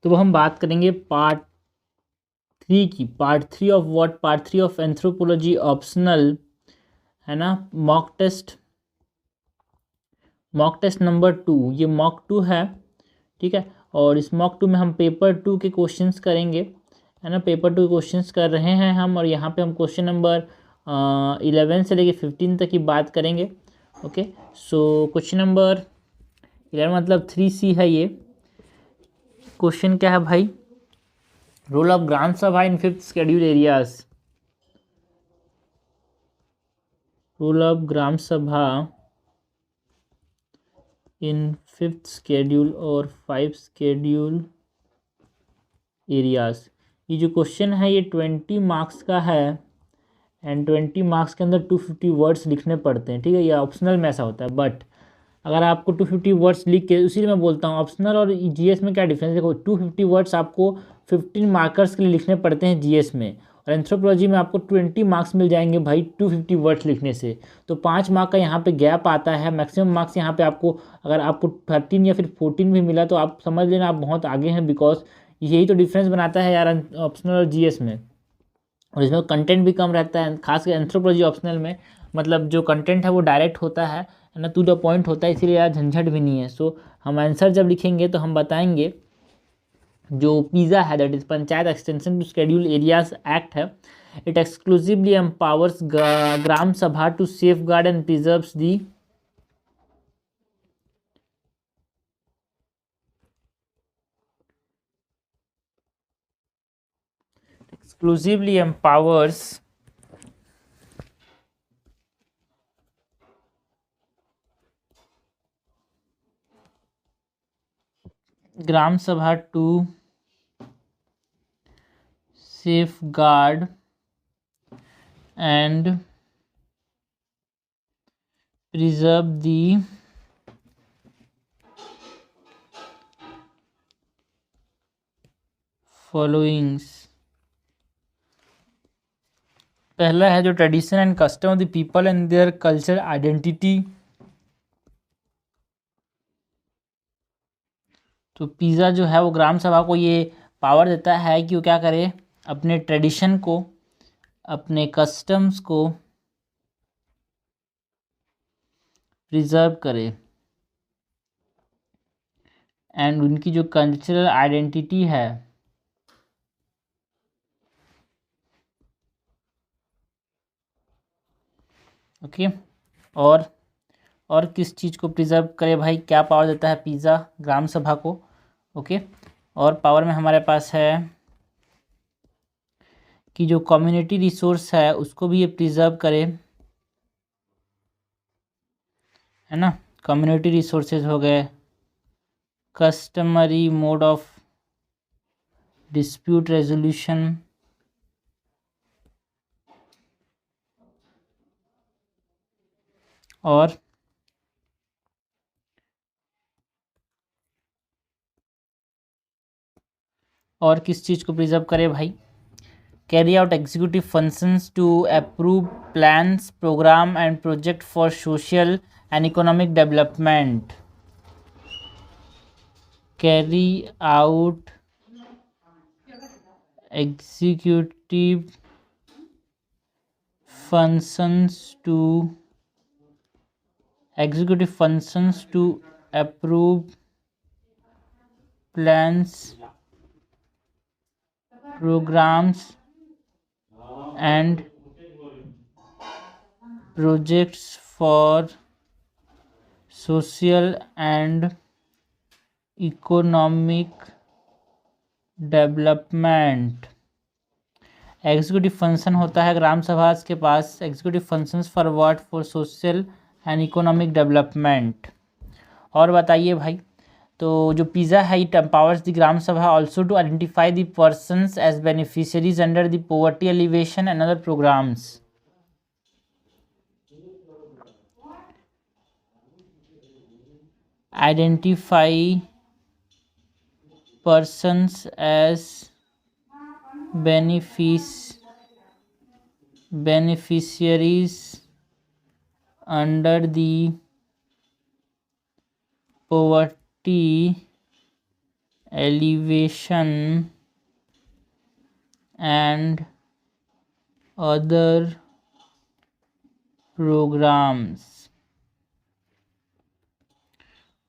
तो वो हम बात करेंगे पार्ट 3 की। Part 3 of what? Part 3 of anthropology optional, है ना। Mock test, mock test number 2, ये मॉक 2 है, ठीक है। और इस मॉक 2 में हम पेपर 2 के क्वेश्चंस करेंगे, है ना। पेपर 2 के क्वेश्चंस कर रहे हैं हम, और यहाँ पे हम क्वेश्चन नंबर 11 से लेके 15 तक की बात करेंगे। ओके, सो क्वेश्चन नंबर 11 मतलब 3C है ये। क्वेश्चन क्या है भाई? Role of gram sabha in 5th schedule areas. Role of gram sabha in 5th schedule और 5 शेड्यूल एरियाज। ये जो क्वेश्चन है ये 20 मार्क्स का है, एंड 20 मार्क्स के अंदर 250 वर्ड्स लिखने पड़ते हैं, ठीक है। ये ऑप्शनल में ऐसा होता है, बट अगर आपको 250 वर्ड्स लिख के, उसी मैं बोलता हूँ ऑप्शनल और जीएस में क्या डिफरेंस है। देखो 250 वर्ड्स आपको 15 मार्कर्स के लिए लिखने पड़ते हैं जीएस में, और एंथ्रोपोलॉजी में आपको 20 मार्क्स मिल जाएंगे भाई 250 वर्ड्स लिखने से। तो 5 मार्क का यहाँ पे गैप आता है। मैक्सिमम मार्क्स यहाँ पे आपको, अगर आपको 13 या फिर 14 भी मिला तो आप समझ लेना आप बहुत आगे हैं, बिकॉज यही तो डिफरेंस बनाता है यार ऑप्शनल और जीएस में। और इसमें कंटेंट भी कम रहता है, खासकर एंथ्रोपोलॉजी ऑप्शनल में, मतलब जो कंटेंट है वो डायरेक्ट होता है ना, टू द पॉइंट होता है, इसीलिए यार झंझट भी नहीं है। सो हम आंसर जब लिखेंगे तो हम बताएंगे जो पिज़्ज़ा है, that is panchayat extension to schedule areas act है, it exclusively empowers gram sabha to safeguard and preserves the exclusively empowers gram sabha to safeguard and preserve the followings। पहला है जो tradition and custom of the people and their culture identity. तो PESA जो है वो ग्राम सभा को ये पावर देता है कि वो क्या करे, अपने ट्रेडिशन को, अपने कस्टम्स को प्रिजर्व करे, एंड उनकी जो कल्चरल आइडेंटिटी है ओके, और किस चीज़ को प्रिजर्व करे भाई, क्या पावर देता है पिज़्ज़ा ग्राम सभा को। ओके, और पावर में हमारे पास है कि जो कम्युनिटी रिसोर्स है उसको भी ये प्रिजर्व करे, है ना। कम्युनिटी रिसोर्सेज हो गए, customary mode of dispute resolution, और किस चीज़ को प्रिजर्व करे भाई, carry out executive functions to approve plans programme and project for social and economic development. Carry out executive functions to approve plans, programs and projects for social and economic development. Executive function होता है ग्राम सभा के पास, executive functions for what, for social and economic development. और बताइए भाई, तो जो PESA है it empowers the gram sabha also to identify the persons as beneficiaries under the poverty elevation and other programmes. Identify persons as beneficiaries under the poverty elevation and other programs,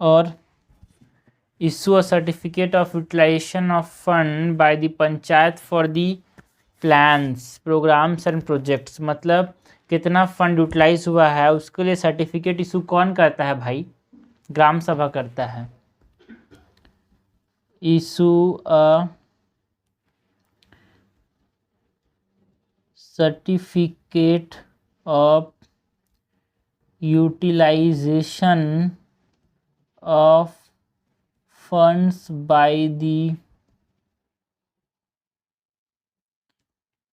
or issue a certificate of utilization of fund by the panchayat for the plans programs and projects। मतलब कितना fund utilise हुआ है उसके लिए certificate issue कौन करता है भाई? ग्राम सभा करता है। Issue a certificate of utilisation of funds by the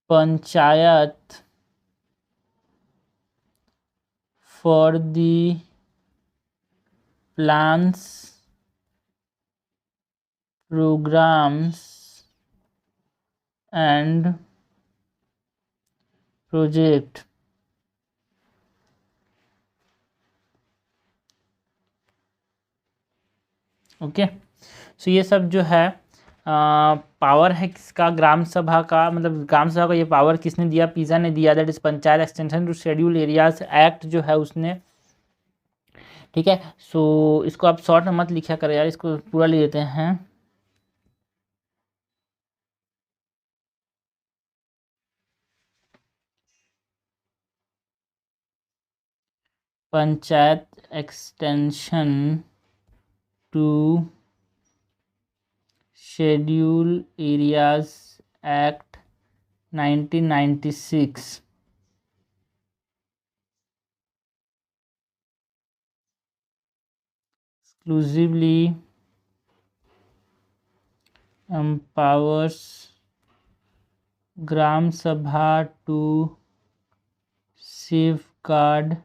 panchayat for the plans programs and project। Okay, so ये सब जो है पावर है किसका? ग्राम सभा का। मतलब ग्राम सभा को ये पावर किसने दिया? पिज़ा ने दिया। That is panchayat extension to schedule areas act जो है उसने। ठीक है, सो इसको आप शॉर्ट में मत लिखा करो यार, इसको पूरा ले लेते हैं। Panchayat extension to schedule areas act 1996 exclusively empowers Gram Sabha to safeguard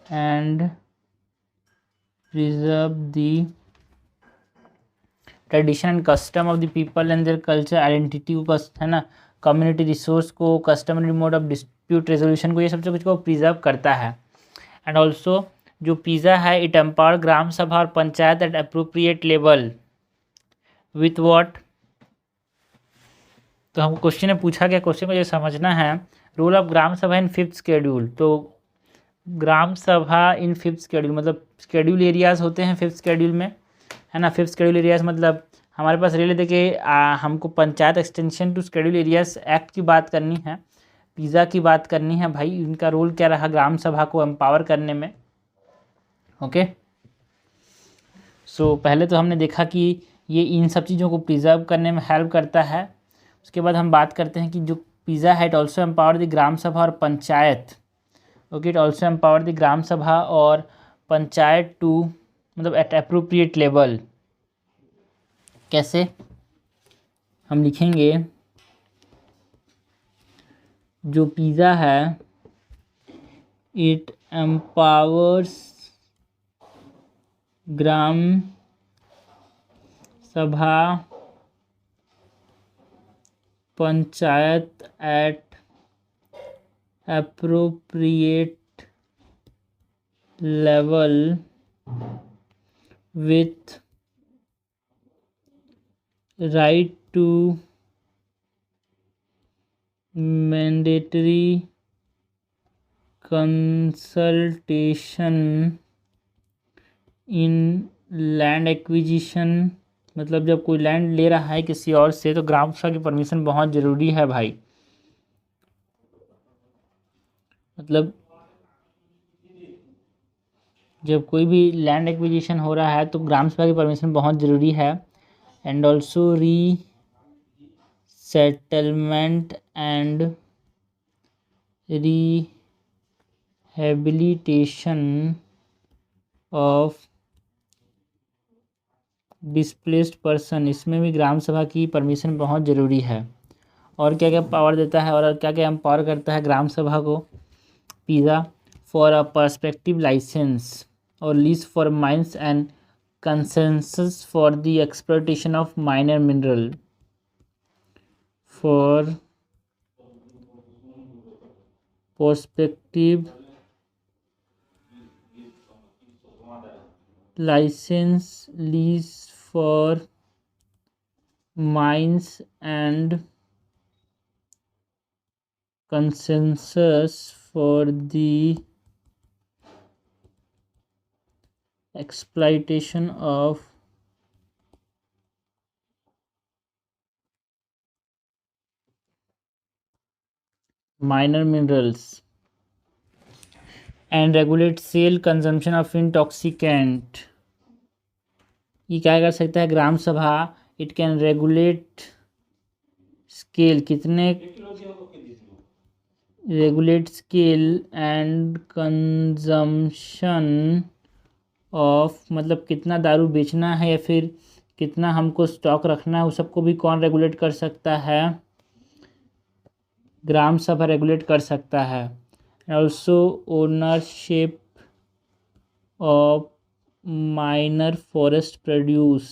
and preserve the tradition and custom of the people and their culture identity को, है ना, कम्युनिटी रिसोर्स को, customary mode of dispute resolution को, ये सब कुछ को preserve करता है। एंड ऑल्सो जो पिज़्ज़ा है इट एम्पावर ग्राम सभा और panchayat eight appropriate level with what. तो हमको क्वेश्चन में पूछा गया, क्वेश्चन को ये समझना है, role of gram sabha in fifth schedule. तो ग्राम सभा इन फिफ्थ शेड्यूल मतलब शेड्यूल एरियाज होते हैं फिफ्थ शेड्यूल में, है ना। फिफ्थ शेड्यूल एरियाज मतलब हमारे पास ले लेते कि हमको panchayat extension to schedule areas act की बात करनी है, पिज़्ज़ा की बात करनी है भाई। इनका रोल क्या रहा ग्राम सभा को एम्पावर करने में? ओके, सो पहले तो हमने देखा कि ये इन सब चीज़ों को प्रिजर्व करने में हेल्प करता है। उसके बाद हम बात करते हैं कि जो पिज़्ज़ा है it also empower the gram sabha और panchayat. Okay, it also empower the gram sabha और पंचायत टू मतलब एट अप्रोप्रिएट लेवल। कैसे? हम लिखेंगे जो पिज़्ज़ा है it empowers gram sabha panchayat at appropriate level with right to mandatory consultation in land acquisition। मतलब जब कोई लैंड ले रहा है किसी और से तो ग्राम सभा की परमिशन बहुत ज़रूरी है भाई। मतलब जब कोई भी लैंड एक्विजिशन हो रहा है तो ग्राम सभा की परमिशन बहुत ज़रूरी है। And also resettlement and rehabilitation of displaced person, इसमें भी ग्राम सभा की परमिशन बहुत ज़रूरी है। और क्या क्या पावर देता है और क्या क्या एम्पावर करता है ग्राम सभा को PESA? For a perspective licence और lease for mines and consensus for the exploitation of minor mineral for perspective licence lease for mines and consensus for the exploitation of minor minerals and regulate sale consumption of intoxicant. ये क्या कर सकता है ग्राम सभा? It can regulate scale कितने regulate scale and consumption of, मतलब कितना दारू बेचना है या फिर कितना हमको स्टॉक रखना है, उस सबको भी कौन रेगुलेट कर सकता है? ग्राम सभा रेगुलेट कर सकता है. Also ownership of minor forest produce,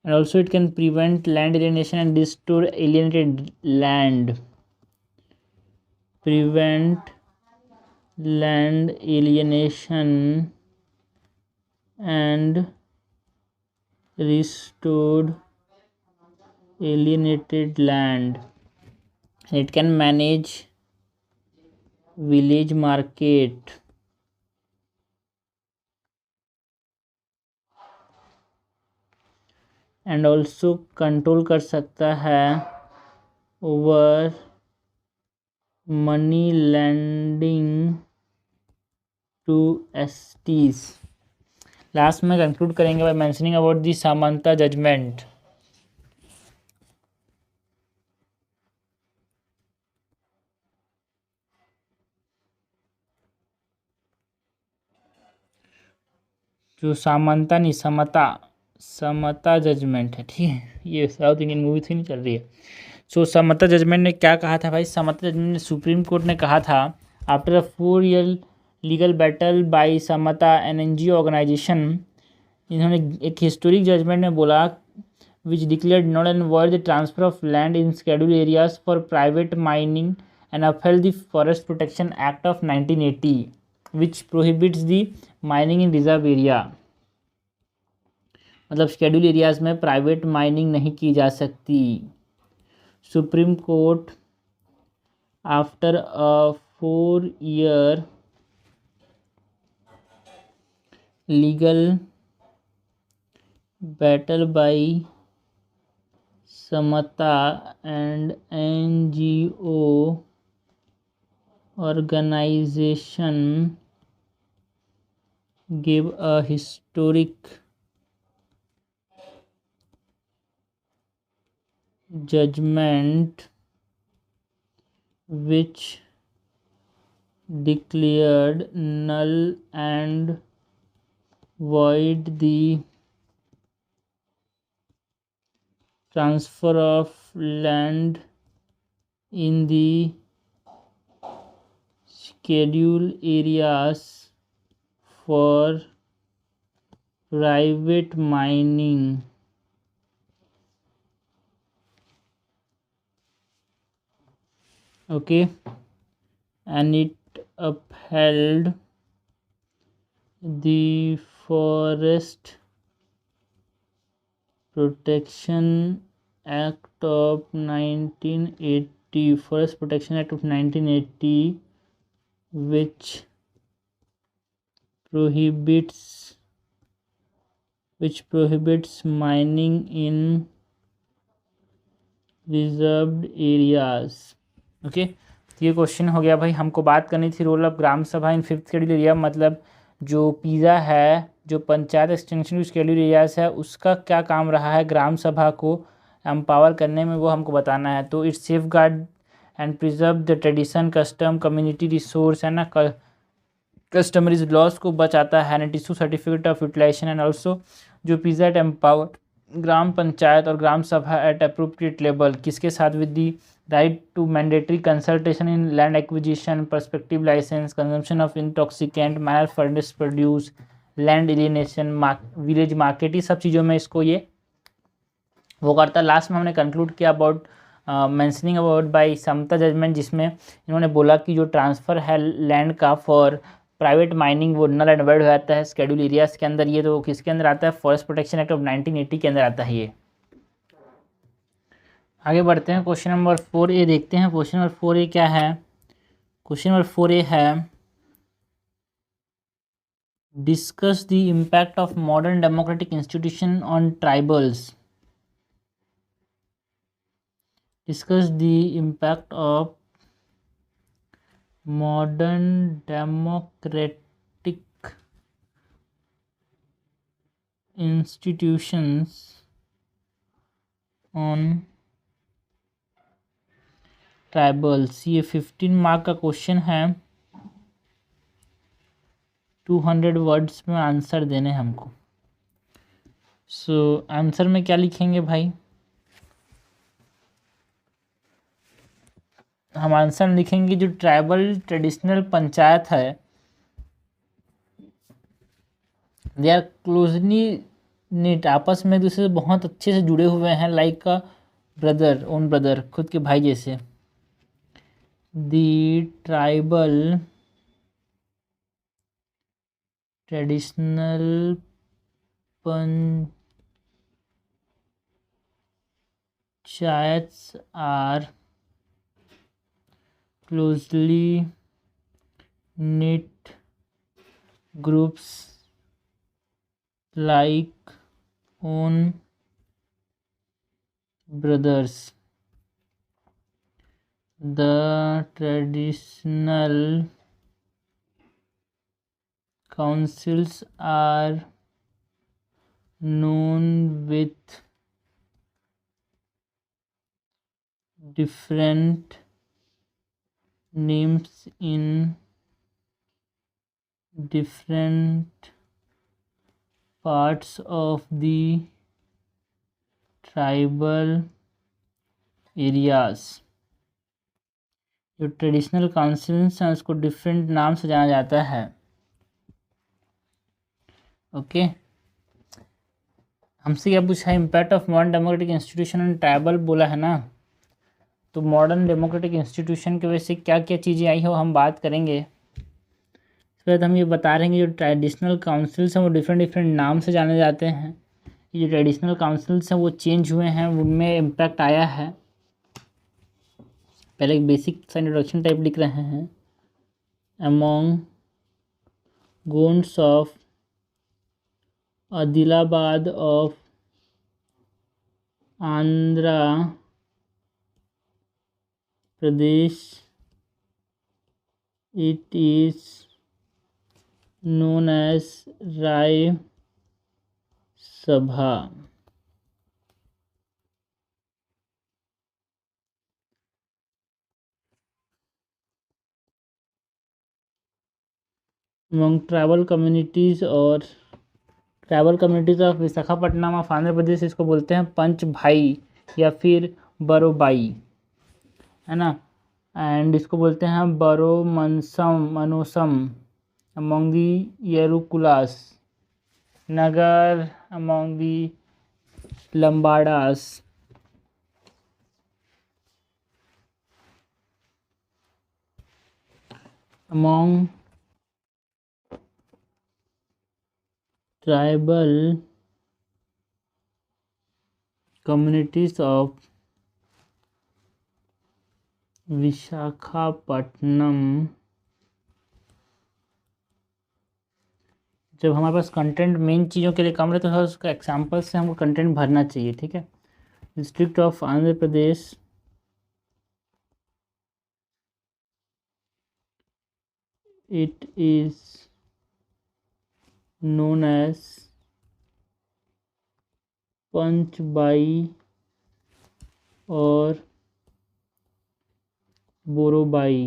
and also it can prevent land alienation and restore alienated land. Prevent land alienation and restored alienated land. It can manage village market. And also control कर सकता है over money lending to STs. Last में conclude करेंगे by mentioning about the समानता judgement. जो समानता नहीं समता judgement है, ठीक है, ये साउथ इंडियन मूवी थी नहीं चल रही है. सो समता जजमेंट ने क्या कहा था भाई? समता जजमेंट ने सुप्रीम कोर्ट ने कहा था after a 4 year legal battle by Samata an NGO organisation, इन्होंने एक हिस्टोरिक जजमेंट में बोला which declared not and void the transfer of land in schedule areas for private mining and upheld the forest protection act of 1980 which prohibits the mining in reserve area. मतलब schedule areas में private mining नहीं की जा सकती. Supreme court after a 4 year legal battle by Samata and NGO organization gave a historic judgment which declared null and void the transfer of land in the schedule areas for private mining. Okay, and it upheld the Forest Protection Act of 1980, Forest Protection Act of 1980, which prohibits mining in reserved areas. Okay, ये question हो गया भाई. हमको बात करनी थी role of gram sabha in 5th schedule area, मतलब जो पिज़्ज़ा है, जो पंचायत एक्सटेंशन शेड्यूल एरियाज है, उसका क्या काम रहा है ग्राम सभा को एम्पावर करने में, वो हमको बताना है. तो it's safeguard and preserve the tradition, custom, community resource है ना, कस्टमरीज लॉस को बचाता है, and issue certificate of utilisation. And also जो PESA at empower gram panchayat और gram sabha at appropriate level, किसके साथ? With the right to mandatory consultation in land acquisition, prospective licence, consumption of intoxicant, minor forest produce, land alienation, village market, ये सब चीज़ों में इसको ये वो करता. लास्ट में हमने कंक्लूड किया about mentioning about by Samata judgement, जिसमें इन्होंने बोला कि जो ट्रांसफ़र है लैंड का फॉर प्राइवेट माइनिंग वो नल एंड वॉइड हो जाता है शेड्यूल एरियाज के अंदर। ये तो किसके अंदर आता है, फॉरेस्ट प्रोटेक्शन एक्ट ऑफ 1980 के अंदर आता है ये। आगे बढ़ते हैं, क्वेश्चन नंबर 4A देखते हैं। क्वेश्चन नंबर 4A क्या है, क्वेश्चन नंबर 4A है discuss the impact of modern democratic institution on tribals. Discuss the impact of modern democratic institutions on tribals. ये 15 मार्क का क्वेश्चन है, 200 वर्ड्स में आंसर देने हमको। सो आंसर में क्या लिखेंगे भाई, हम आंसर में लिखेंगे जो ट्राइबल ट्रेडिशनल पंचायत है दे आर क्लोजली निट, आपस में एक दूसरे से बहुत अच्छे से जुड़े हुए हैं, like a brother, own brother, खुद के भाई जैसे। The tribal traditional panchayats are closely knit groups like own brothers. The traditional councils are known with different names in different parts of the tribal areas। जो ट्रेडिशनल काउंसिल्स हैं उसको different नाम से जाना जाता है। ओके, हमसे क्या पूछा है, impact of modern democratic institution and tribal बोला है ना, तो मॉडर्न डेमोक्रेटिक इंस्टीट्यूशन की वजह से क्या क्या चीज़ें आई हो हम बात करेंगे। इसके बाद हम ये बता रहे हैं जो ट्रेडिशनल काउंसिल्स हैं वो डिफरेंट डिफरेंट नाम से जाने जाते हैं। ये जो ट्रेडिशनल काउंसिल्स हैं वो चेंज हुए हैं, उनमें इम्पैक्ट आया है। पहले एक बेसिक सा इंट्रोडक्शन टाइप लिख रहे हैं। Among Gonds of Adilabad of Andhra Pradesh it is known as Rai Sabha. among tribal communities और tribal communities of Visakhapatnam of Andhra Pradesh, इसको बोलते हैं पंच भाई या फिर बरोबाई, है ना। एंड इसको बोलते हैं बरो मनसम मनोसम अमोंग दी येरुकुलास नगर among the Lambadas. among tribal communities of Visakhapatnam. जब हमारे पास कंटेंट मेन चीज़ों के लिए कम रहे तो उसका एग्जाम्पल से हमको कंटेंट भरना चाहिए, ठीक है। District of Andhra Pradesh it is known as पंचबाई और बोरोबाई।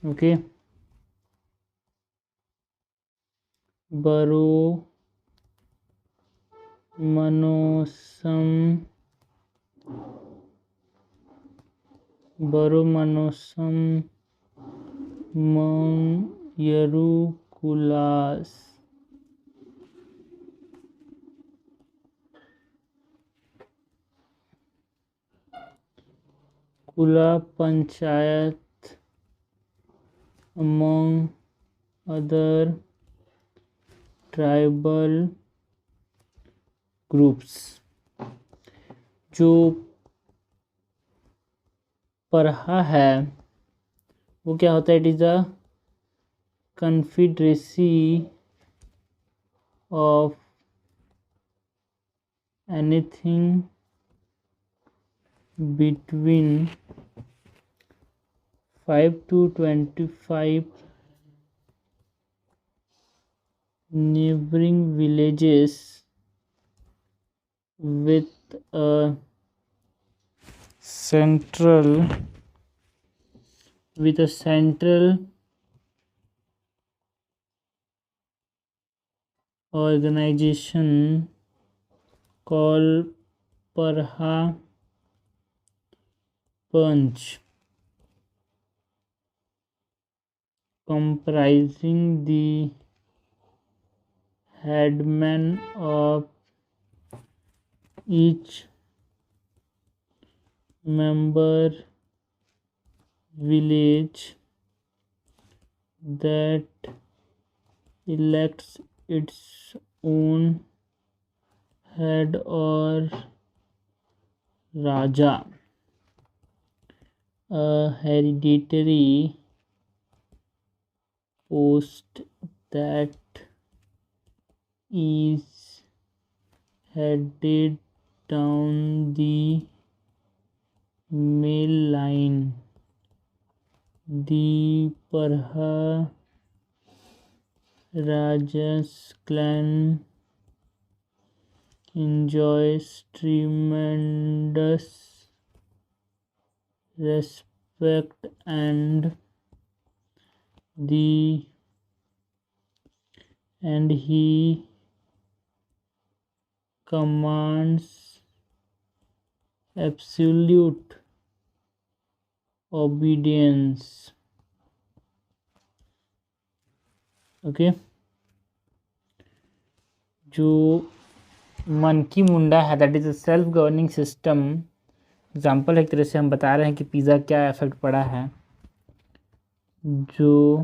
ओके, बरो मनोसम यरुकुलास। खुला panchayat among other tribal groups. जो परहा है वो क्या होता है? It is a confederacy of anything between 5 to 25 neighboring villages with a central organization called Parha Panch, comprising the headman of each member village that elects its own head or raja, a hereditary post that is headed down the male line. The Parha Raja's clan enjoys tremendous respect and he commands absolute obedience. Okay जो मनकी मुंडा है that is a self governing system. Example एक तरह से हम बता रहे हैं कि पिज़्ज़ा क्या इफेक्ट पड़ा है। जो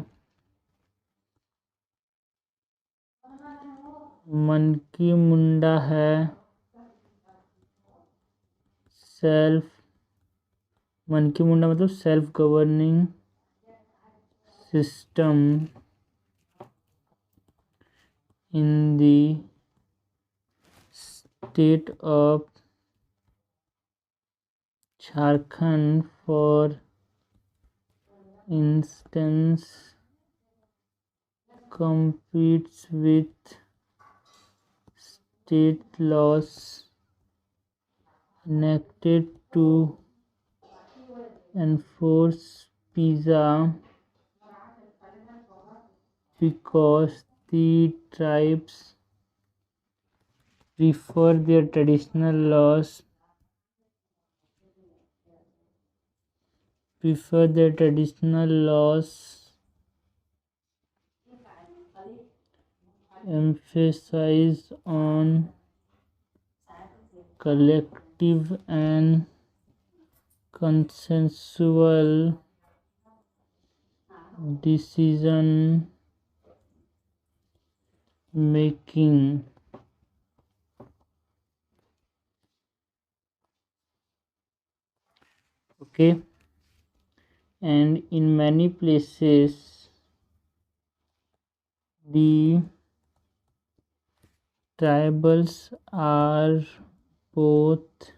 मनकी मुंडा है मनकी मुंडा मतलब self governing system in the state of Jharkhand, for instance, competes with state laws enacted to enforce pizza because the tribes prefer their traditional laws emphasize on collective and consensual decision making. Okay, and in many places the tribals are both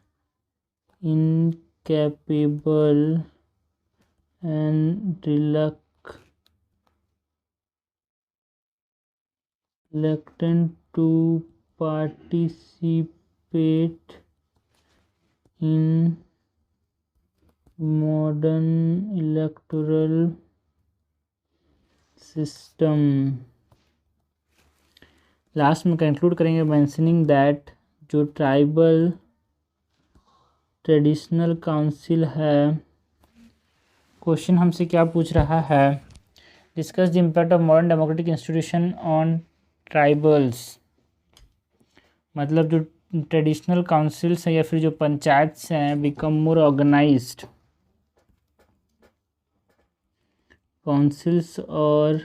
incapable and reluctant to participate in modern electoral system. Last में conclude करेंगे mentioning that जो tribal traditional council है, question हमसे क्या पूछ रहा है? Discuss the impact of modern democratic institution on tribals. मतलब जो ट्रेडिशनल काउंसिल्स हैं या फिर जो पंचायत्स हैं बिकम मोर ऑर्गेनाइज्ड काउंसिल्स और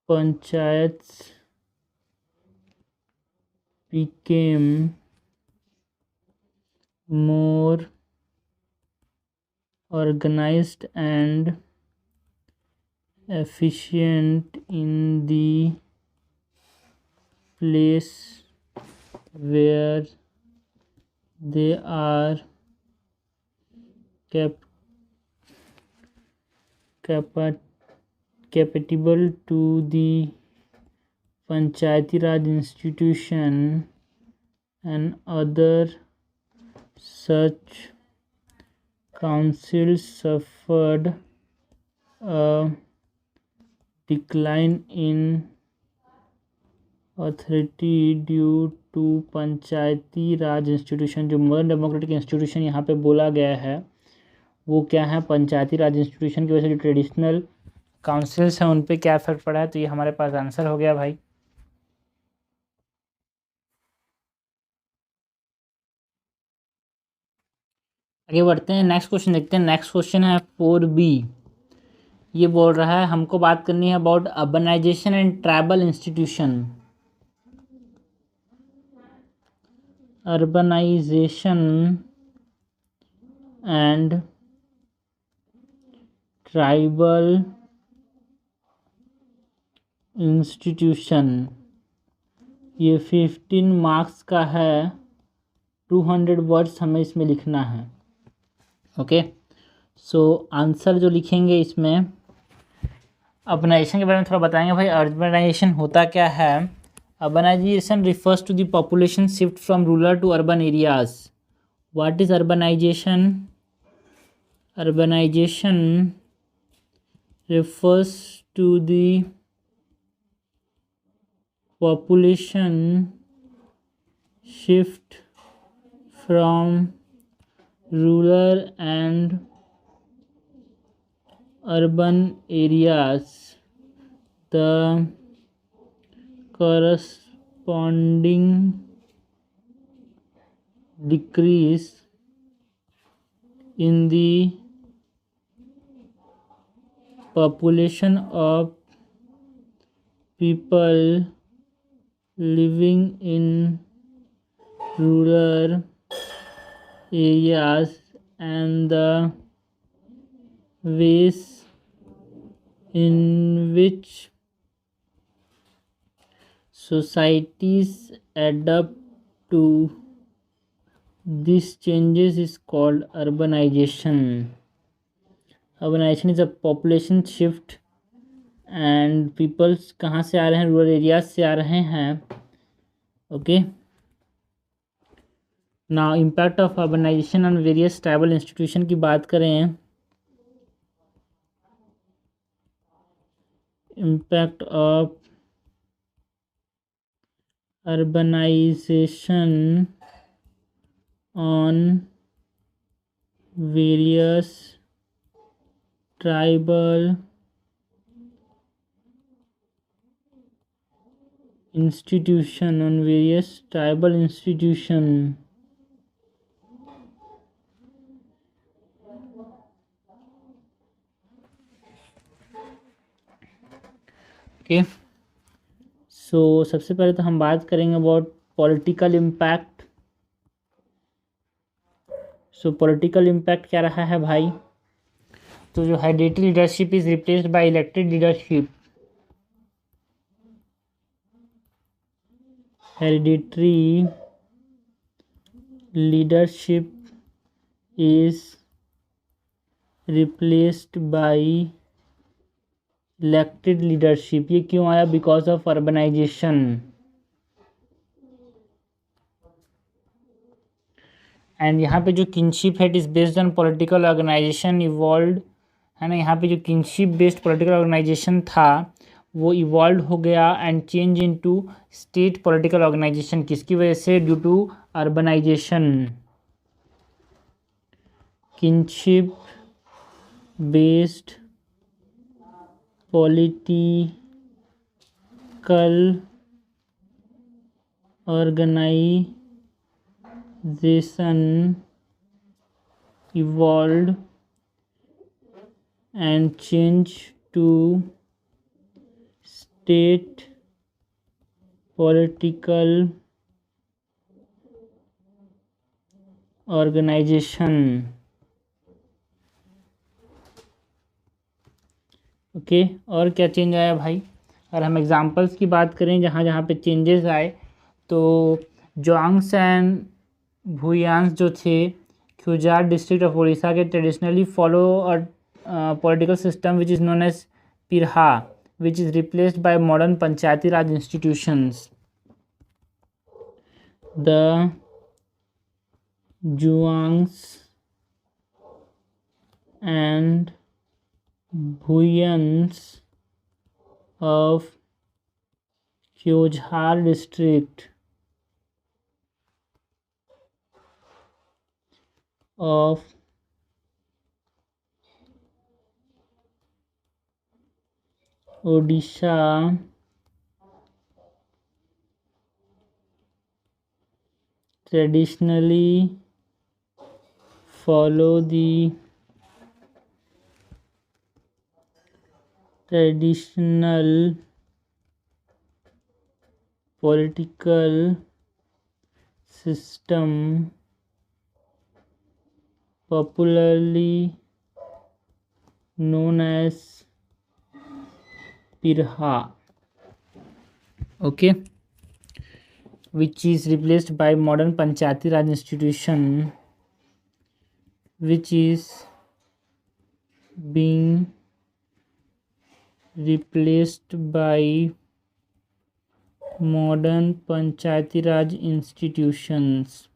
panchayat became more organized and efficient in the place where they are compatible to the Panchayati Raj institution and other such councils suffered a decline in authority due to Panchayati Raj institution. जो modern democratic institution यहाँ पे बोला गया है वो क्या है, पंचायती राज institution की वजह से जो ट्रेडिशनल काउंसिल्स हैं उन पे क्या इफेक्ट पड़ा है। तो ये हमारे पास आंसर हो गया भाई। आगे बढ़ते हैं, नेक्स्ट क्वेश्चन देखते हैं। नेक्स्ट क्वेश्चन है 4B। ये बोल रहा है हमको बात करनी है about urbanisation and tribal institution. Urbanisation and tribal institution. ये 15 मार्क्स का है, 200 वर्ड्स हमें इसमें लिखना है। ओके, सो आंसर जो लिखेंगे इसमें अर्बनाइजेशन के बारे में थोड़ा बताएंगे भाई। अर्बनाइजेशन होता क्या है? Urbanisation refers to the population shift from rural to urban areas. What is urbanisation? Urbanisation refers to the population shift from rural and urban areas. The corresponding decrease in the population of people living in rural areas and the ways in which societies adapt to these changes is called urbanization. Urbanization is a population shift and people कहाँ से आ रहे हैं? Rural areas से आ रहे हैं। Okay, now impact of urbanisation on various tribal institution की बात करें। Impact of urbanisation on various tribal institution, on various tribal institution। Okay, so सबसे पहले तो हम बात करेंगे about political impact. So political impact क्या रहा है भाई? तो जो hereditary leadership is replaced by elected leadership. Hereditary leadership is replaced by elected leadership. ये क्यों आया? Because of urbanisation. एंड यहाँ पे जो किनशिप है it is based on political organisation evolve, है ना। यहाँ पे जो किनशिप बेस्ड पॉलिटिकल ऑर्गेनाइजेशन था वो इवॉल्व हो गया and change into state political organisation. किसकी वजह से? Due to urbanisation. Kinship based political organisation evolved and changed to state political organization। Okay, और क्या चेंज आया भाई? अगर हम एग्जांपल्स की बात करें जहाँ जहाँ पे चेंजेस आए, तो जोंग्स एंड भूयांस जो थे ख्यूजार डिस्ट्रिक्ट ऑफ उड़ीसा के traditionally follow a political system which is known as Pirha, which is replaced by modern panchayati raj institutions. The Juangs and Bhuyans of Kyojhar district of Odisha traditionally follow the traditional political system popularly known as Pirha, okay, which is replaced by modern Panchayati Raj institution, which is being replaced by modern panchayati raj institutions.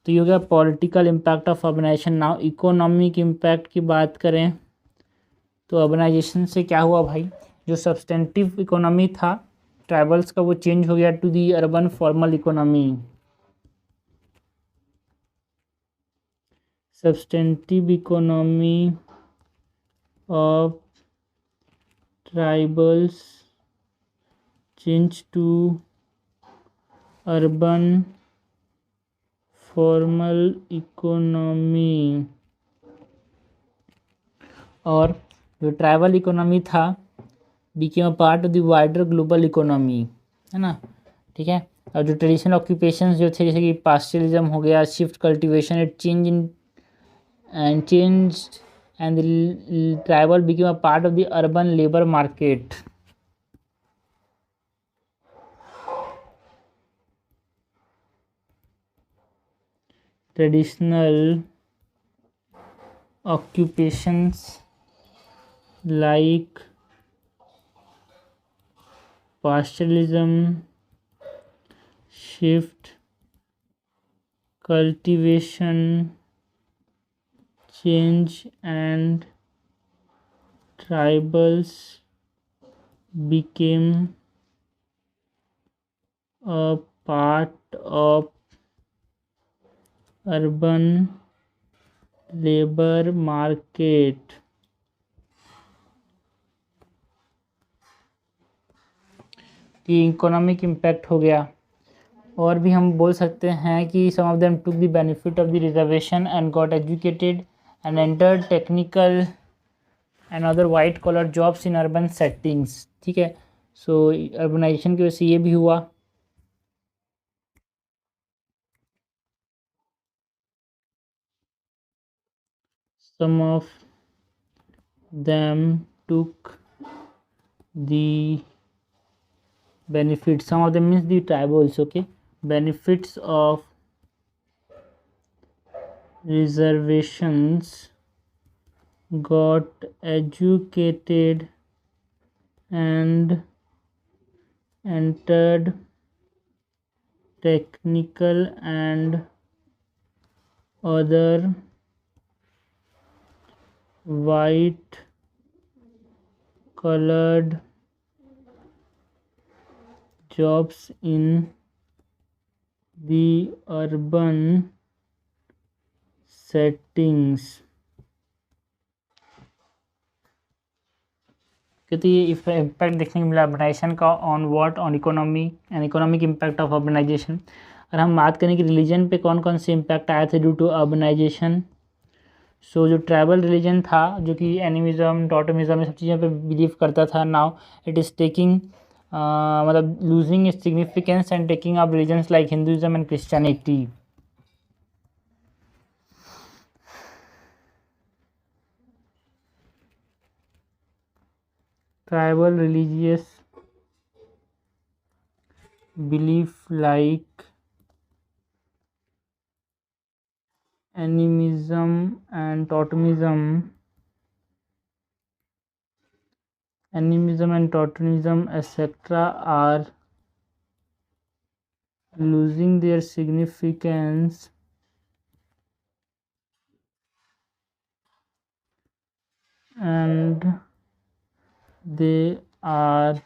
तो ये हो गया political impact of urbanisation. Now economic impact की बात करें तो urbanisation से क्या हुआ भाई, जो सब्सटेंटिव इकोनॉमी था ट्राइबल्स का वो चेंज हो गया to the urban formal economy. Substantive economy of tribals change to urban formal economy, और जो ट्राइबल इकोनॉमी था became a part of the wider global economy, है ना, ठीक है। और जो ट्रेडिशनल ऑक्यूपेशंस जो थे जैसे कि पास्चरिज्म हो गया, shift cultivation, it change in and the tribal became a part of the urban labour market. Traditional occupations like pastoralism, shift cultivation, change, and tribals became a part of urban labour market. की economic impact हो गया। और भी हम बोल सकते हैं कि some of them took the benefit of the reservation and got educated and entered technical and other white collar jobs in urban settings, ठीक है। सो अर्बनाइजेशन की वजह से ये भी हुआ। Some of them took the benefits, some of them means the tribals, okay, benefits of reservations, got educated and entered technical and other white colored jobs in the urban settings। क्योंकि ये impact देखने को मिला urbanisation का on what, on economy and economic impact of urbanisation. और हम बात करें कि रिलीजन पे कौन कौन से इम्पैक्ट आए थे ड्यू टू अर्बनाइजेशन। सो जो ट्राइबल रिलीजन था जो कि एनिमिज्म टोटमिज्म ये सब चीज़ों पे बिलीव करता था, नाउ इट इज़ टेकिंग मतलब losing its significance and taking up religions like Hinduism and Christianity. Tribal religious belief like animism and totemism etc. are losing their significance and they are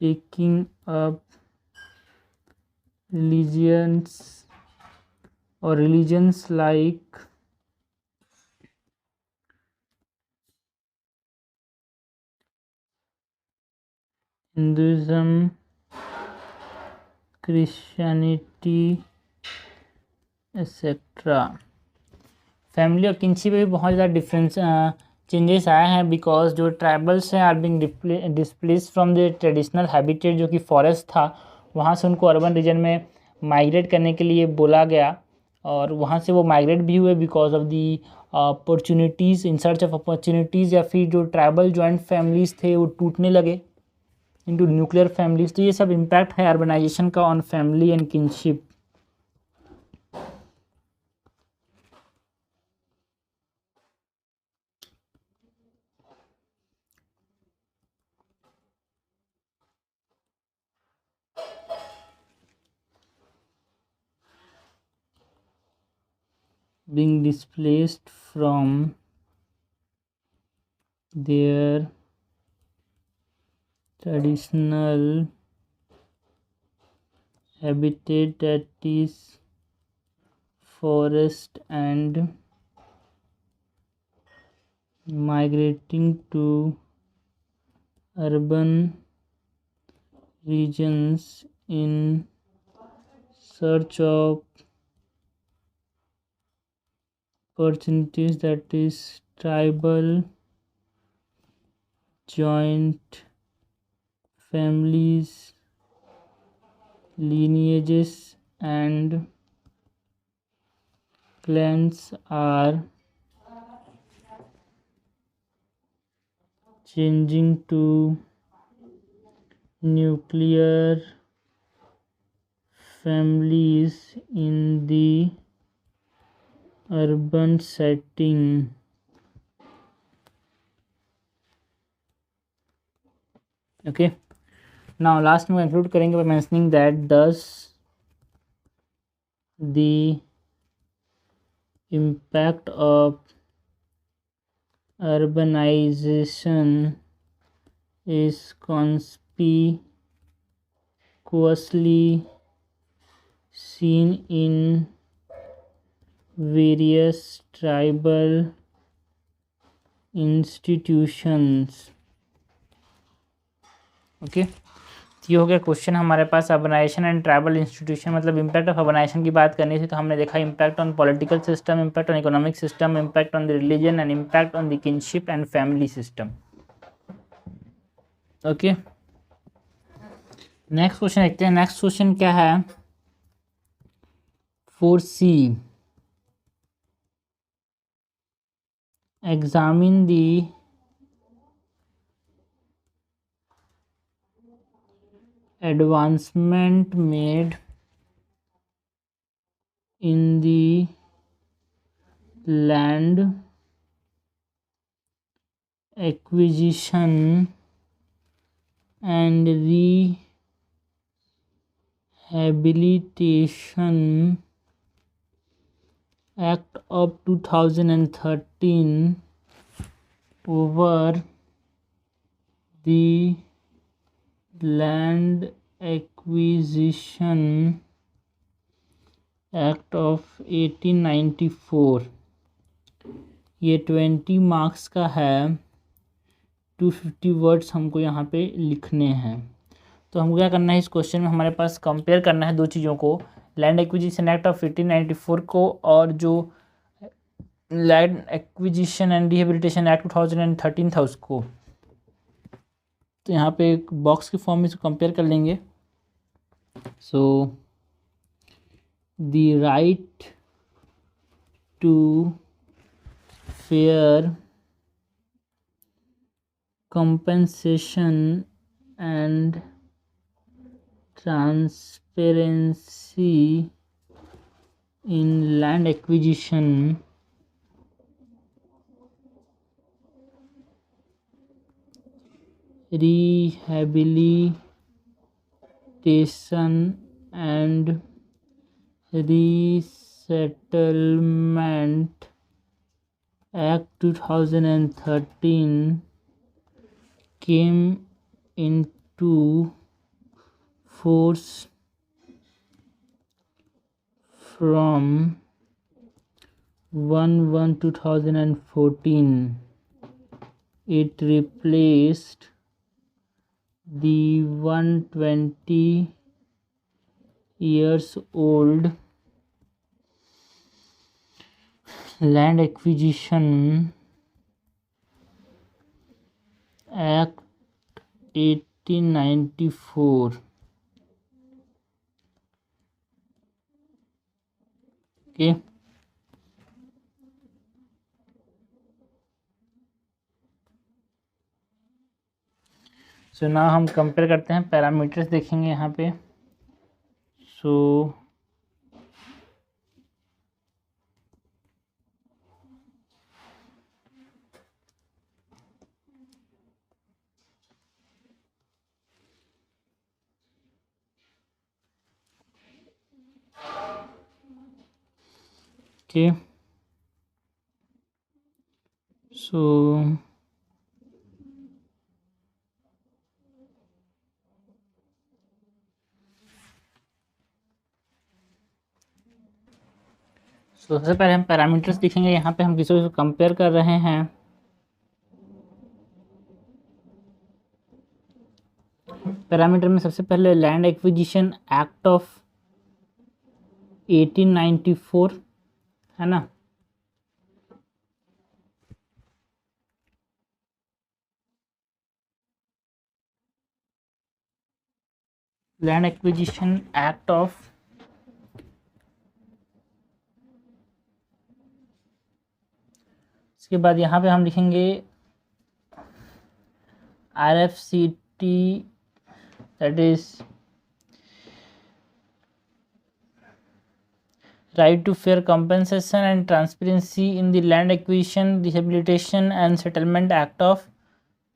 taking up religions like Hinduism, Christianity etcetera. Family और किंशिप में भी बहुत ज़्यादा difference changes आए हैं because जो tribals हैं are being displaced from the traditional habitat जो कि फॉरेस्ट था, वहाँ से उनको अर्बन रीजन में माइग्रेट करने के लिए बोला गया और वहाँ से वो माइग्रेट भी हुए because of the opportunities, in search of opportunities, या फिर जो ट्राइबल जॉइंट फैमिलीज़ थे वो टूटने लगे इनटू न्यूक्लियर फैमिलीज़। तो ये सब इम्पैक्ट है अर्बनाइजेशन का on family and kinship. being displaced from their traditional habitat, that is forest, and migrating to urban regions in search of opportunities, that is tribal joint families, lineages and clans are changing to nuclear families in the urban setting. Okay, now last में conclude करेंगे by mentioning that thus the impact of urbanization is conspicuously seen in various tribal institutions. Okay, ये हो गया question हमारे पास urbanisation and tribal institution, मतलब impact of urbanisation की बात करनी थी तो हमने देखा impact on political system, impact on economic system, impact on the religion and impact on the kinship and family system. Okay, next question देखते हैं। नेक्स्ट क्वेश्चन क्या है? 4C, examine the advancement made in the land acquisition and rehabilitation Act of 2013 over the Land Acquisition Act of 1894। ये 20 marks का है, 250 words हमको यहाँ पे लिखने हैं। तो हमको क्या करना है इस क्वेश्चन में, हमारे पास कंपेयर करना है दो चीज़ों को, लैंड एक्विजिशन एक्ट ऑफ 1894 को और जो land acquisition and rehabilitation act 2013 था उसको। तो यहाँ पे एक बॉक्स के फॉर्म में इसको कंपेयर कर लेंगे। So the right to fair compensation and transparency in land acquisition rehabilitation and resettlement act 2013 came into force from 1/1/2014. It replaced the 120 years old Land Acquisition Act 1894. Okay. So now हम compare करते हैं, parameters देखेंगे यहाँ पे। So okay, so सबसे पहले हम parameters देखेंगे। यहाँ पे हम किसी को कंपेयर कर रहे हैं। पैरामीटर में सबसे पहले लैंड एक्विजिशन एक्ट ऑफ 1894 है ना। लैंड एक्विजिशन एक्ट ऑफ इसके बाद यहाँ पे हम लिखेंगे RFCT, that is right to fair compensation and transparency in the Land Acquisition, Rehabilitation and Settlement Act of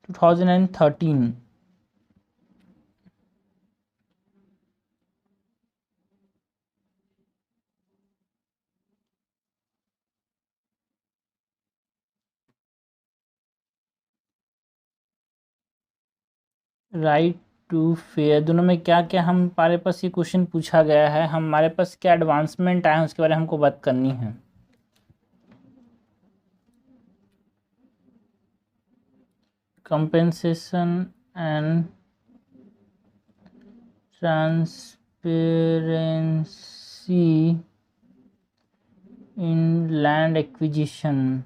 2013. Right to fair, दोनों में क्या क्या हमारे पास ये क्वेश्चन पूछा गया है, हमारे पास क्या एडवांसमेंट आए हैं उसके बारे में हमको बात करनी है। Compensation and transparency in land acquisition,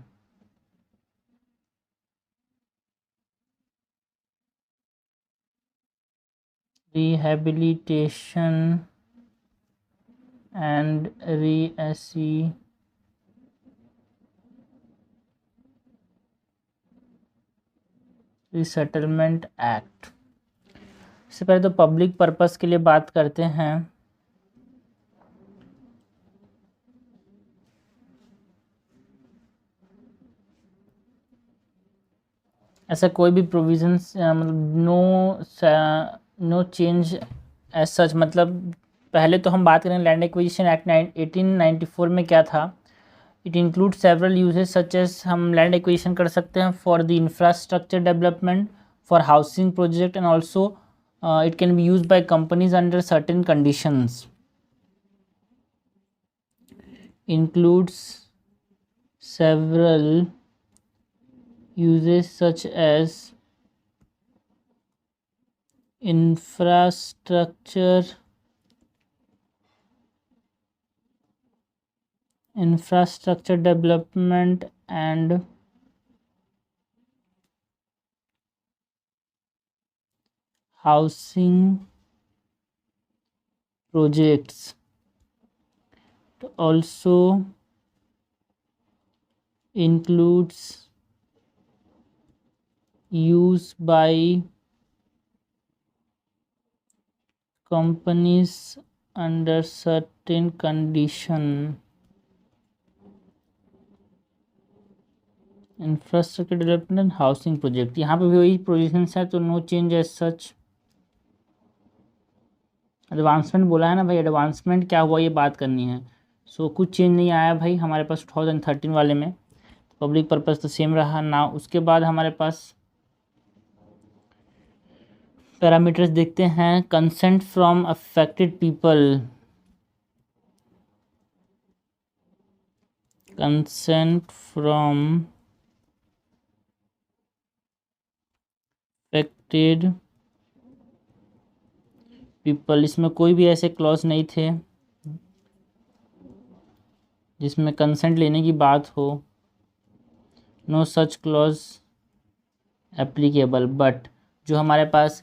rehabilitation and resettlement act. इससे पहले तो पब्लिक पर्पस के लिए बात करते हैं। ऐसा कोई भी प्रोविजंस मतलब नो चेंज एज सच, मतलब पहले तो हम बात करें लैंड एक्विजिशन एक्ट 1894 में क्या था। It include several uses such as, हम लैंड एक्विजिशन कर सकते हैं for the infrastructure development, for housing project and also it can be use by companies under certain conditions. Includes several uses such as infrastructure development and housing projects. It also includes use by companies under certain condition. Infrastructure development housing project, यहाँ पे भी वही provisions है, तो no change as such. Advancement बोला है ना भाई, एडवांसमेंट क्या हुआ ये बात करनी है। सो कुछ चेंज नहीं आया भाई हमारे पास 2013 वाले में, पब्लिक पर्पस तो सेम रहा ना। उसके बाद हमारे पास पैरामीटर्स देखते हैं। Consent from affected people, consent from affected people, इसमें कोई भी ऐसे क्लॉज नहीं थे जिसमें कंसेंट लेने की बात हो। No such clause applicable. But जो हमारे पास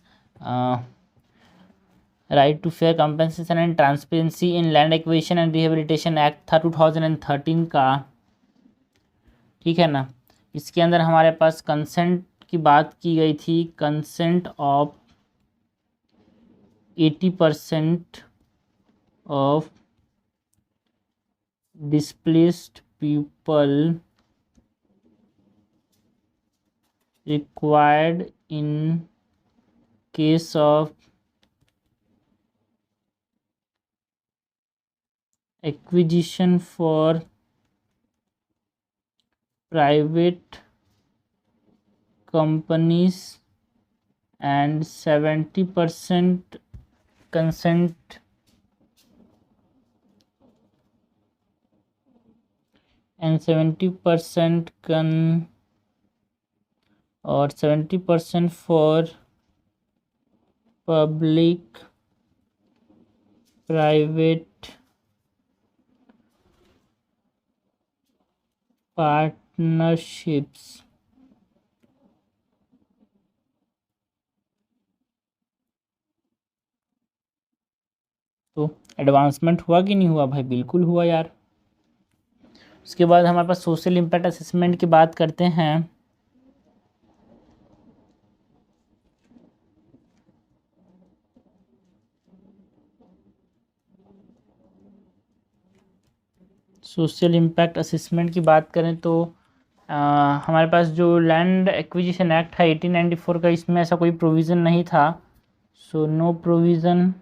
right to fair compensation and transparency in land acquisition and rehabilitation act था 2013 का, ठीक है ना। इसके अंदर हमारे पास कंसेंट की बात की गई थी, consent of 80% of displaced people required in case of acquisition for private companies and 70% consent and 70% or 70% for public private partnerships। तो एडवांसमेंट हुआ कि नहीं हुआ भाई? बिल्कुल हुआ यार। उसके बाद हमारे पास सोशल इम्पैक्ट असेसमेंट की बात करते हैं। सोशल इम्पैक्ट असेसमेंट की बात करें तो हमारे पास जो लैंड एक्विजिशन एक्ट है 1894 का, इसमें ऐसा कोई प्रोविज़न नहीं था। So no provision.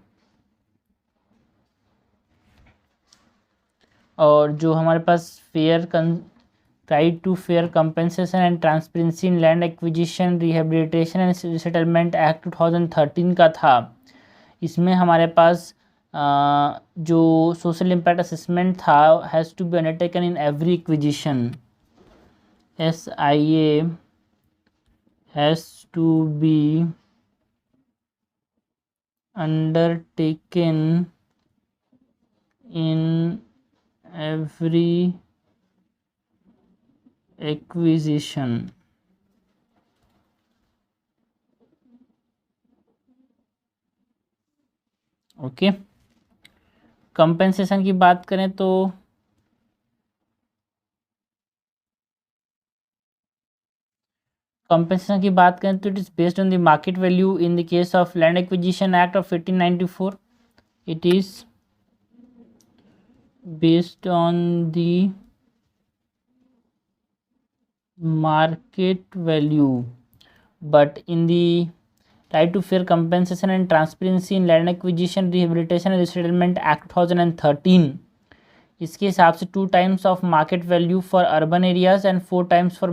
और जो हमारे पास right to fair compensation and transparency in land acquisition rehabilitation and resettlement act 2013 का था, इसमें हमारे पास जो सोशल इम्पैक्ट असेसमेंट था has to be undertaken in every acquisition. SIA has to be undertaken in every acquisition। Okay. Compensation की बात करें तो कंपेंसेशन की बात करें तो it is based on the market value in the case of land acquisition act of 1894। It is based on the market value, but in the right to fair compensation and transparency in land acquisition rehabilitation and resettlement act 2013, इसके हिसाब से 2 times of market value for urban areas and 4 times for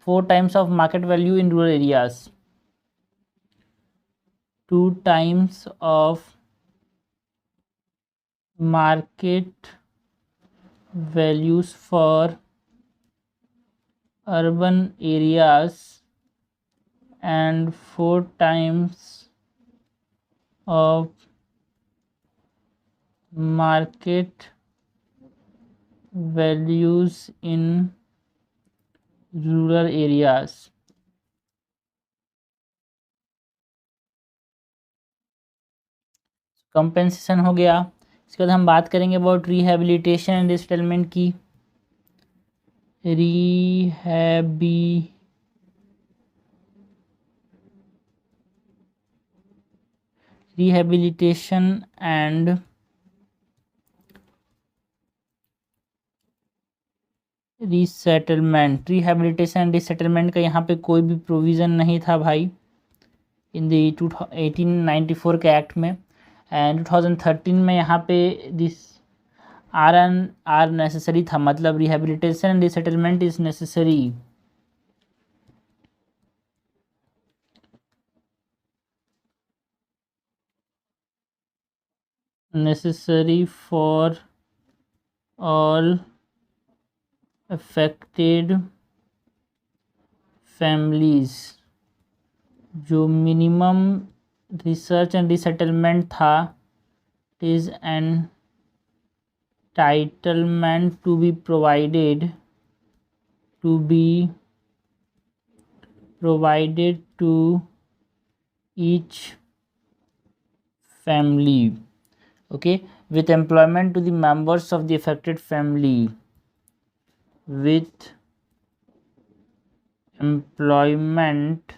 4 times of market value in rural areas। 2 times of market values for urban areas and 4 times of market values in rural areas। Compensation हो गया। इसके बाद हम बात करेंगे about rehabilitation and resettlement की। Rehabilitation and resettlement. Rehabilitation and resettlement का यहाँ पे कोई भी प्रोविज़न नहीं था भाई इन दी 1894 के एक्ट में। एंड 2013 में यहाँ पे दिस आर नेसेसरी था, मतलब rehabilitation and resettlement is necessary. Necessary for all affected families. जो मिनिमम रिसर्च एंड रिसेटलमेंट था, is entitlement to be provided to each family, okay, with employment to the members of the affected family, with employment to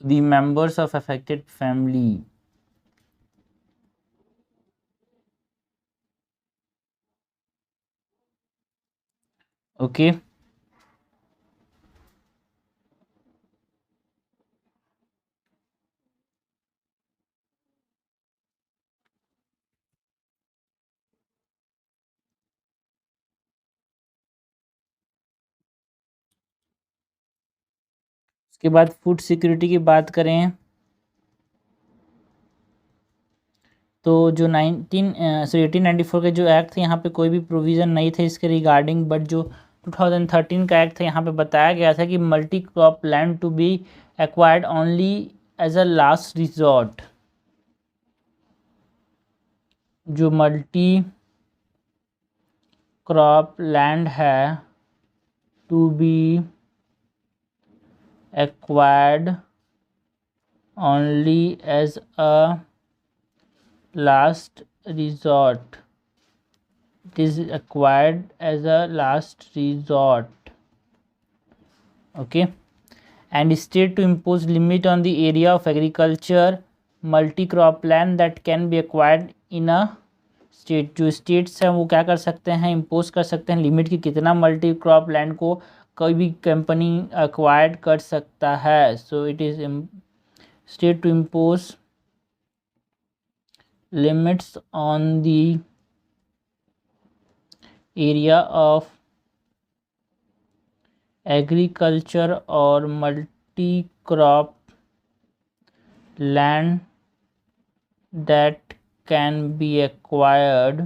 the members of affected family। Okay उसके बाद food security की बात करें तो जो 1894 के जो एक्ट थे यहाँ पे कोई भी प्रोविज़न नहीं थे इसके रिगार्डिंग, बट जो 2013 का एक्ट था यहाँ पे बताया गया था कि multi crop land to be acquired only as a last resort. जो मल्टी क्रॉप लैंड है to be acquired only as a last resort, it is acquired as a last resort, okay, and state to impose limit on the area of agriculture multi crop land that can be acquired in a state। जो states हैं वो क्या कर सकते हैं, impose कर सकते हैं लिमिट की कितना मल्टी क्रॉप लैंड को कोई भी कंपनी एक्वायर्ड कर सकता है। So it is state to impose limits on the area of agriculture और multi crop land that can be acquired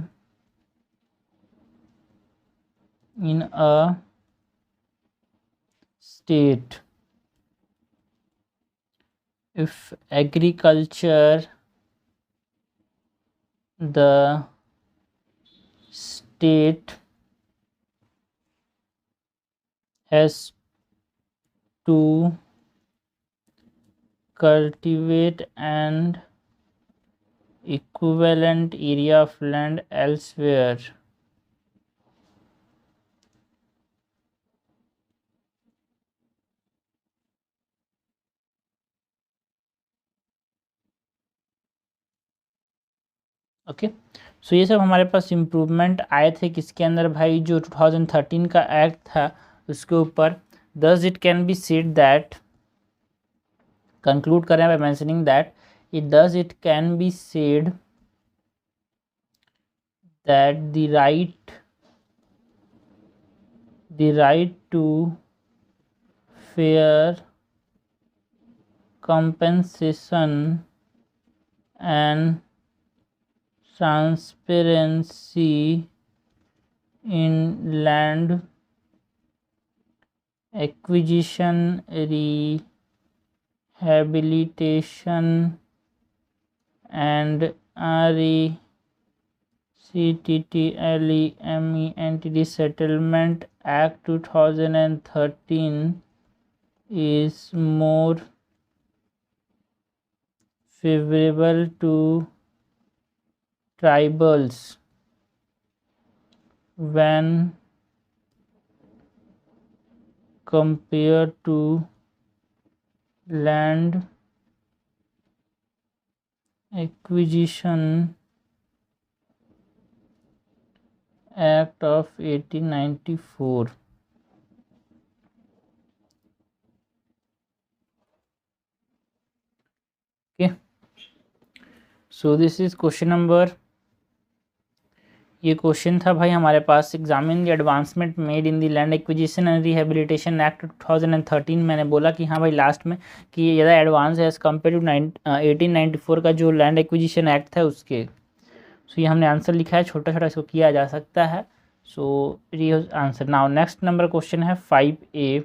in a state if agriculture the state has to cultivate an equivalent area of land elsewhere। Okay so ये सब हमारे पास improvement आए थे किसके अंदर भाई, जो 2013 का एक्ट था उसके ऊपर। Thus it can be said that, conclude करें by mentioning that it can be said that the right to fair compensation and transparency in land acquisition, Rehabilitation and RECTTLEMENT Settlement Act 2013 is more favorable to tribals when compared to Land Acquisition Act of 1894. Okay, so this is question number, ये question था भाई हमारे पास, examine the advancement made in the land acquisition and rehabilitation act 2013। मैंने बोला कि हाँ भाई लास्ट में कि ये ज़्यादा एडवांस है एज़ कम्पेयर टू 1894 का जो लैंड एक्विजिशन एक्ट था उसके। सो ये हमने आंसर लिखा है, छोटा छोटा इसको किया जा सकता है। सो ये answer. Now next number question है 5A।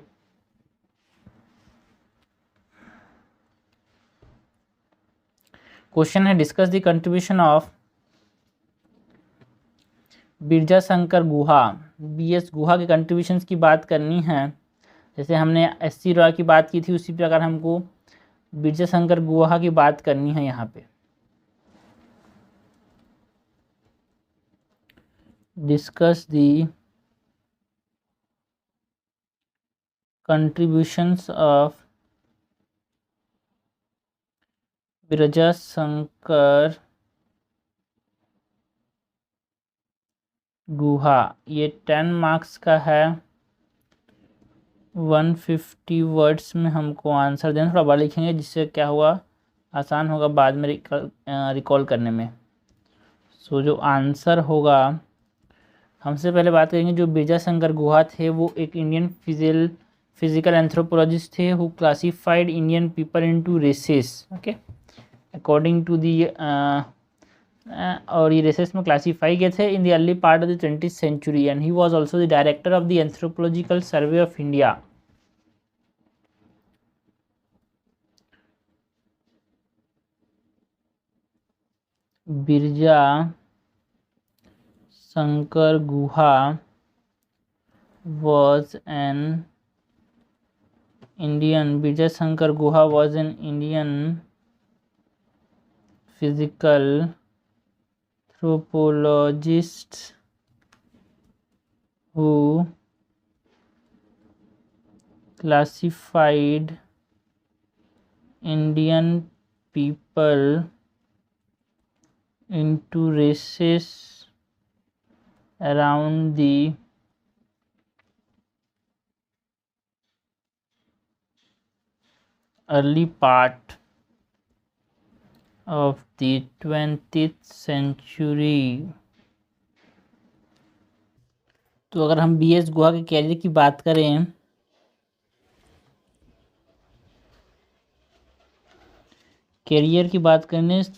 क्वेश्चन है discuss the contribution of Biraja Sankar Guha, BS गुहा के कंट्रीब्यूशंस की बात करनी है। जैसे हमने SC रॉय की बात की थी उसी प्रकार हमको बिरजा शंकर गुहा की बात करनी है यहाँ पे। Discuss the contributions of Biraja Sankar Guha. ये 10 मार्क्स का है, 150 वर्ड्स में हमको आंसर देना। थोड़ा बड़ा लिखेंगे जिससे क्या हुआ, आसान होगा बाद में रिकॉल करने में। सो जो आंसर होगा, हमसे पहले बात करेंगे जो बिरजा शंकर गुहा थे वो एक इंडियन फिजिकल एंथ्रोपोलॉजिस्ट थे who classified Indian people into races. Okay, according to the और ये रेसेस में क्लासीफाई किए थे in the early part of the 20th century and he was also the director of the anthropological survey of India. Biraja Sankar Guha was an Indian, Birja Shankar Guha was an Indian physical anthropologist who classified Indian people into races around the early part of the 20th century। तो अगर हम BS गुहा के career की बात करें,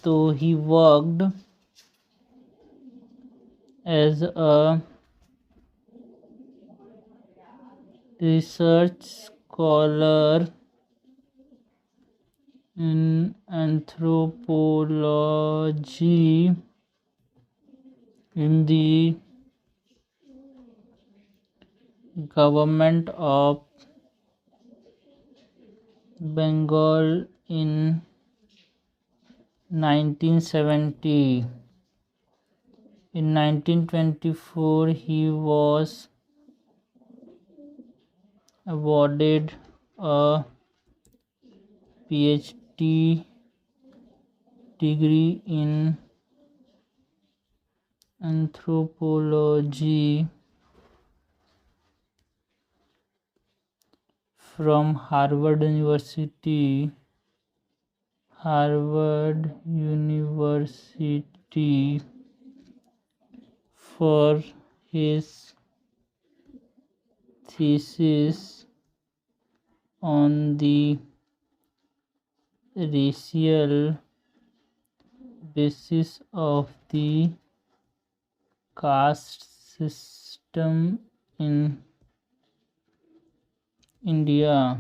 तो he worked as a research scholar in anthropology in the government of Bengal in 1970. In 1924 he was awarded a PhD degree in anthropology from Harvard University for his thesis on the racial basis of the caste system in India।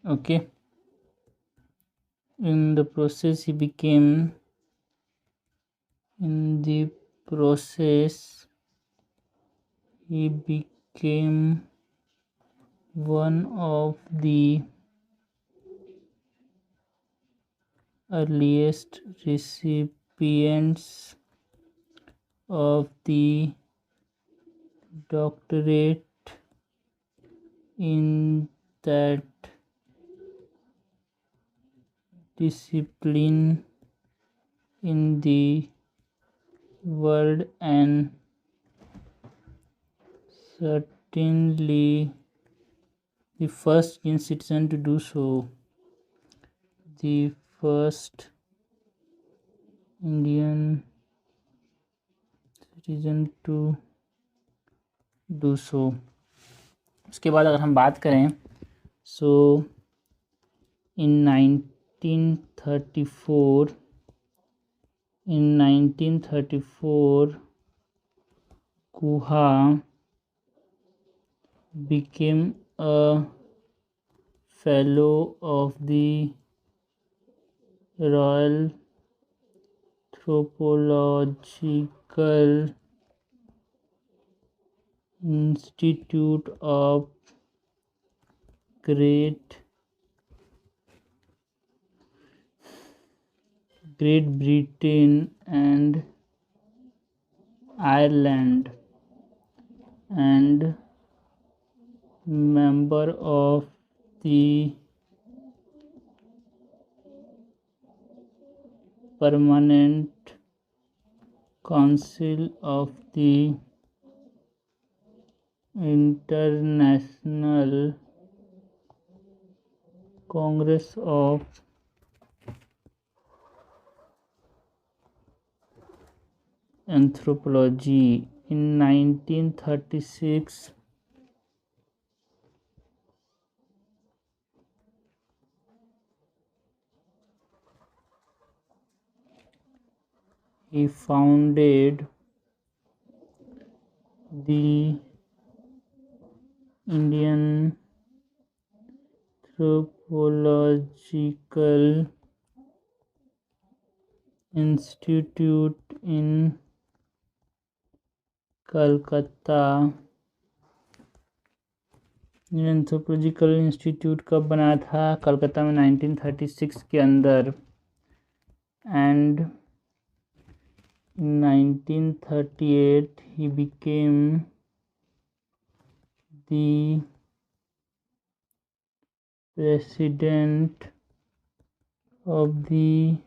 Okay. In the process he became one of the earliest recipients of the doctorate in that discipline in the world, and certainly the first Indian citizen to do so. The first Indian citizen to do so. उसके बाद अगर हम बात करें, so in 1934 Guha became a fellow of the Royal Anthropological Institute of Great Britain and Ireland, and member of the Permanent Council of the International Congress of Anthropology. In 1936 he founded the Indian Anthropological Institute in Calcutta. Indian anthropological institute कब बना था? कलकत्ता में 1936 के अंदर. And in 1938 he became the president of the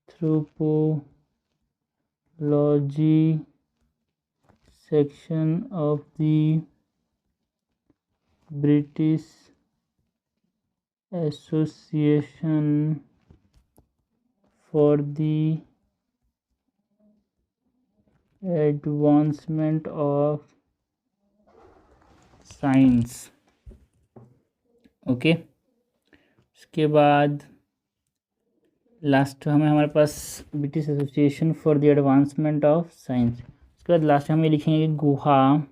anthropology section of the British Association for the Advancement of Science. Okay. उसके बाद last हमें हमारे पास British Association for the Advancement of Science. उसके बाद लास्ट हम ये लिखेंगे कि गुहा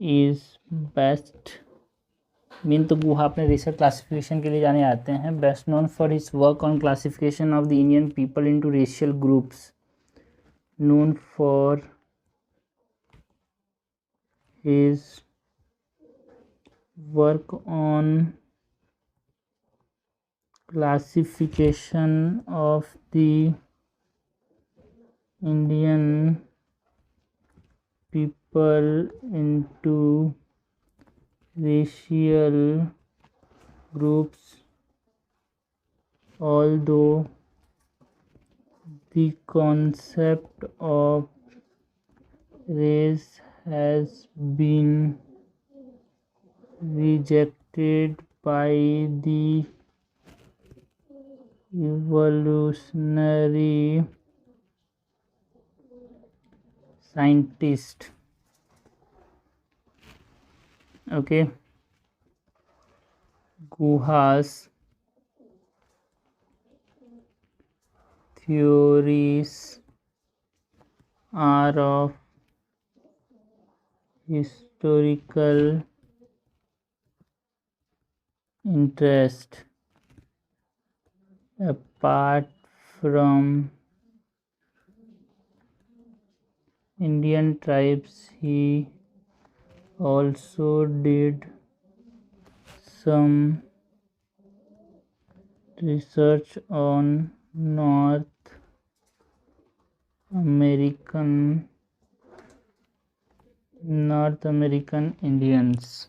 इज़ बेस्ट मीन. तो गुहा अपने रिसर्च क्लासिफिकेशन के लिए जाने जाते हैं. Best known for his work on classification of the Indian people into racial groups, known for his work on classification of the Indian people into racial groups. Although the concept of race has been rejected by the evolutionary scientist. Okay. Guha's theories are of historical interest. Apart from Indian tribes, he also did some research on North American Indians.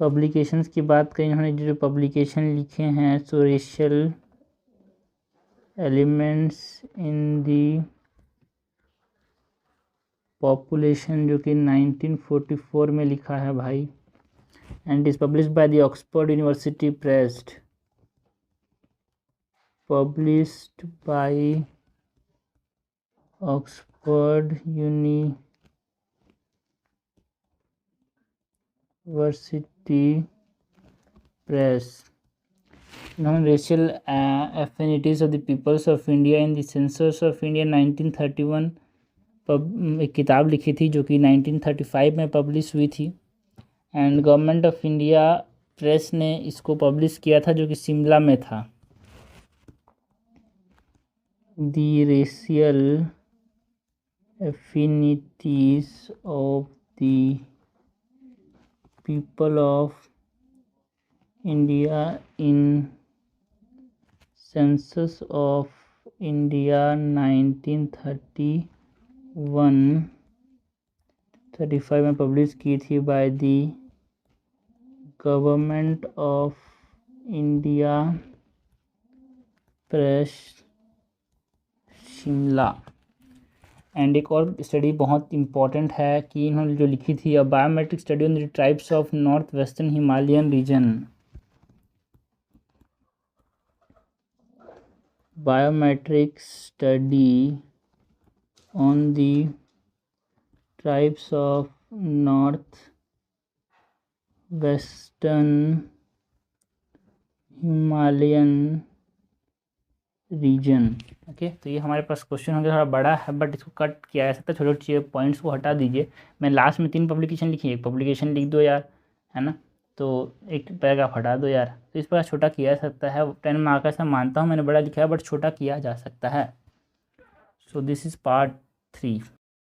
Publications की बात करें, इन्होंने जो publication लिखे हैं, so racial elements in the population, जो कि 1944 में लिखा है भाई, and is published by the Oxford University Press, published by Oxford University Press. Non-racial affinities of the peoples of India in the census of India 1931, एक किताब लिखी थी जो कि 1935 में पब्लिश हुई थी, and government of India press ने इसको पब्लिश किया था, जो कि शिमला में था. The racial affinities of the people of India in census of India 1935 में पब्लिश की थी by the government of India press, Shimla. And एक और स्टडी बहुत इम्पॉर्टेंट है कि इन्होंने जो लिखी थी, a biometric study on the tribes of north western Himalayan region. Biometric study on the tribes of north western Himalayan region. Okay, तो ये हमारे पास क्वेश्चन हो गया, थोड़ा बड़ा है बट इसको कट किया जा सकता है, छोटे छोटे पॉइंट्स को हटा दीजिए. मैं लास्ट में 3 पब्लिकेशन लिखी, एक पब्लिकेशन लिख दो यार, है ना, तो एक पैराग्राफ हटा दो यार. तो इस पर छोटा किया जा सकता है. 10 मार्क्स से मानता हूँ मैंने बड़ा लिखा है, बट छोटा किया जा सकता है. So this is part 3.